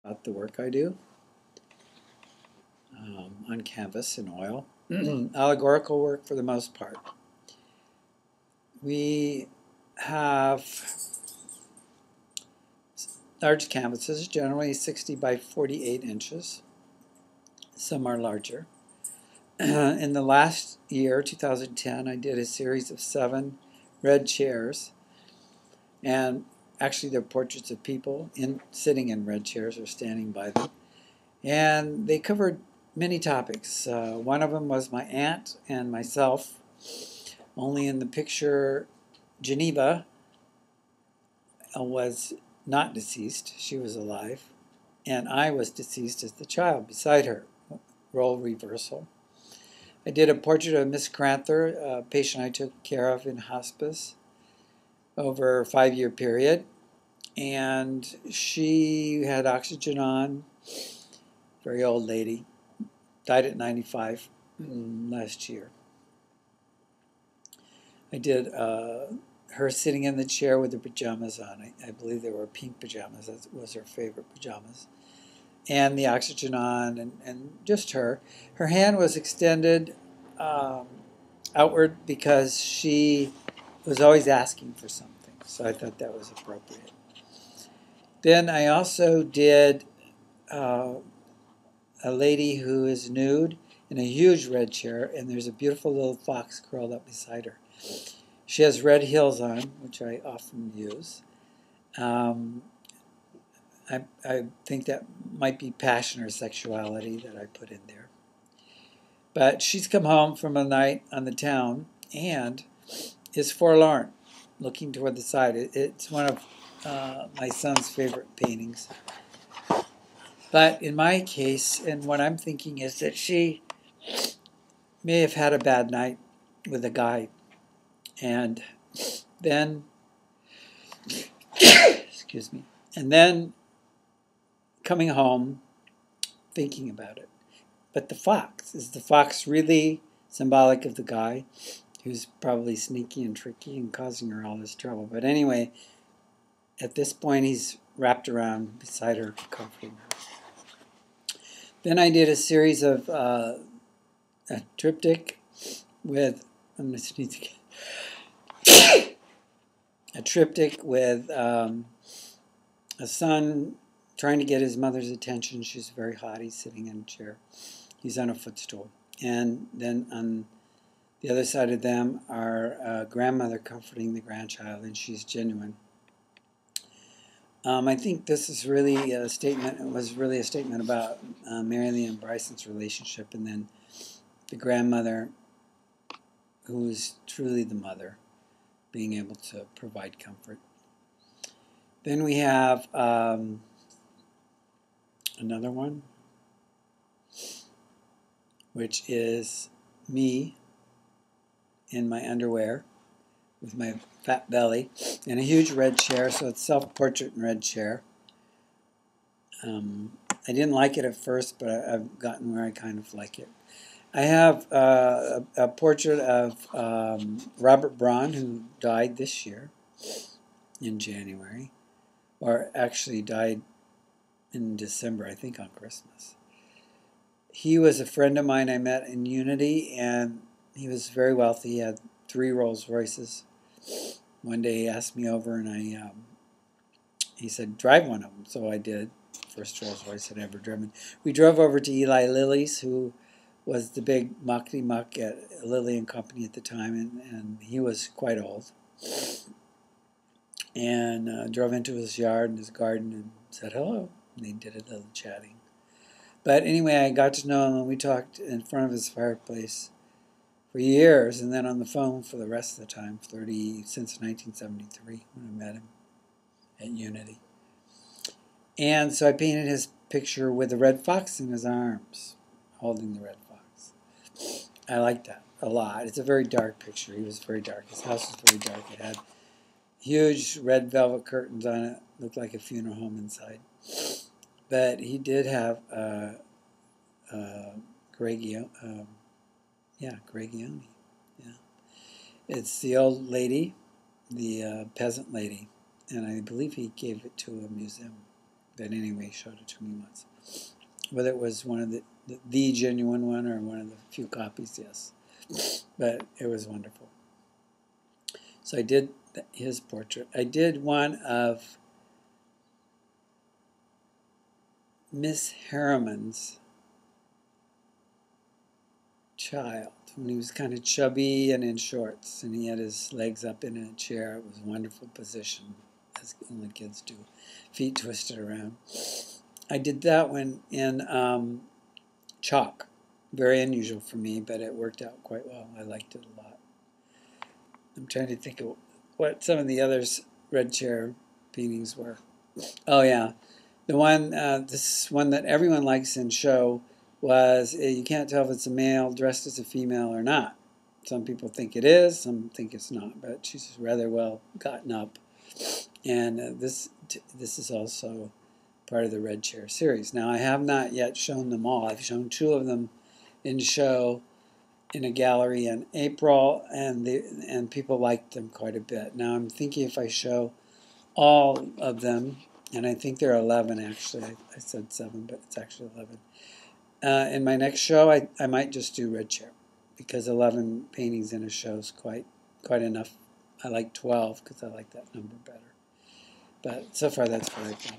about the work I do on canvas and oil. Allegorical work for the most part. We have large canvases, generally 60 by 48 inches. Some are larger. In the last year, 2010, I did a series of 7 red chairs, and actually they're portraits of people sitting in red chairs or standing by them. And they covered many topics. One of them was my aunt and myself. Only in the picture, Geneva was not deceased. She was alive. And I was deceased as the child beside her. Role reversal. I did a portrait of Miss Cranther, a patient I took care of in hospice over a 5-year period. And she had oxygen on, very old lady, died at 95 last year. I did her sitting in the chair with the pajamas on. I believe they were pink pajamas. That was her favorite pajamas. And the oxygen on, and just her. Her hand was extended outward because she was always asking for something. So I thought that was appropriate. Then I also did a lady who is nude in a huge red chair, and there's a beautiful little fox curled up beside her. She has red heels on, which I often use. I think that might be passion or sexuality that I put in there. But she's come home from a night on the town and is forlorn, looking toward the side. It's one of my son's favorite paintings. But in my case, and what I'm thinking is that she may have had a bad night with a guy. And then, excuse me, and then coming home, thinking about it. But the fox, is the fox really symbolic of the guy who's probably sneaky and tricky and causing her all this trouble? But anyway, at this point, he's wrapped around beside her, comforting her. Then I did a series of a triptych with, I'm going to sneeze again, a triptych with a son trying to get his mother's attention. She's very hot. He's sitting in a chair. He's on a footstool. And then on the other side of them are a grandmother comforting the grandchild, and she's genuine. I think this is really a statement. It was really a statement about Mary and Bryson's relationship, and then the grandmother, who is truly the mother, being able to provide comfort. Then we have another one, which is me in my underwear with my fat belly and a huge red chair, so it's self-portrait in red chair. I didn't like it at first, but I've gotten where I kind of like it. I have a portrait of Robert Braun, who died this year in January, or actually died in December, I think on Christmas. He was a friend of mine I met in Unity, and he was very wealthy. He had 3 Rolls Royces. One day he asked me over, and he said, drive one of them. So I did. First Rolls Royce I'd ever driven. We drove over to Eli Lilly's, who was the big muckety-muck at Lilly and Company at the time, and he was quite old. And drove into his yard and his garden and said hello. And they did a little chatting. But anyway, I got to know him, and we talked in front of his fireplace for years, and then on the phone for the rest of the time, since 1973, when I met him at Unity. And so I painted his picture with a red fox in his arms, holding the red fox. I like that a lot. It's a very dark picture. He was very dark. His house was very dark. It had huge red velvet curtains on it. Looked like a funeral home inside. But he did have Gregione. Yeah. It's the old lady, the peasant lady, and I believe he gave it to a museum. But anyway, he showed it to me once. Whether it was one of the genuine one or one of the few copies, yes. But it was wonderful. So I did his portrait. I did one of Miss Harriman's child when he was kind of chubby and in shorts, and he had his legs up in a chair. It was a wonderful position, as only kids do, feet twisted around. I did that one in chalk. Very unusual for me, but it worked out quite well. I liked it a lot. I'm trying to think of what some of the others red chair paintings were. Oh yeah, the one this one that everyone likes in show was you can't tell if it's a male dressed as a female or not. Some people think it is, some think it's not, but she's rather well gotten up. And this is also part of the Red Chair series. Now I have not yet shown them all. I've shown 2 of them in show in a gallery in April, and people liked them quite a bit. Now I'm thinking if I show all of them, and I think there are 11 actually. I said 7, but it's actually 11. In my next show, I might just do Red Chair, because 11 paintings in a show is quite enough. I like 12 because I like that number better. But so far, that's what I've done.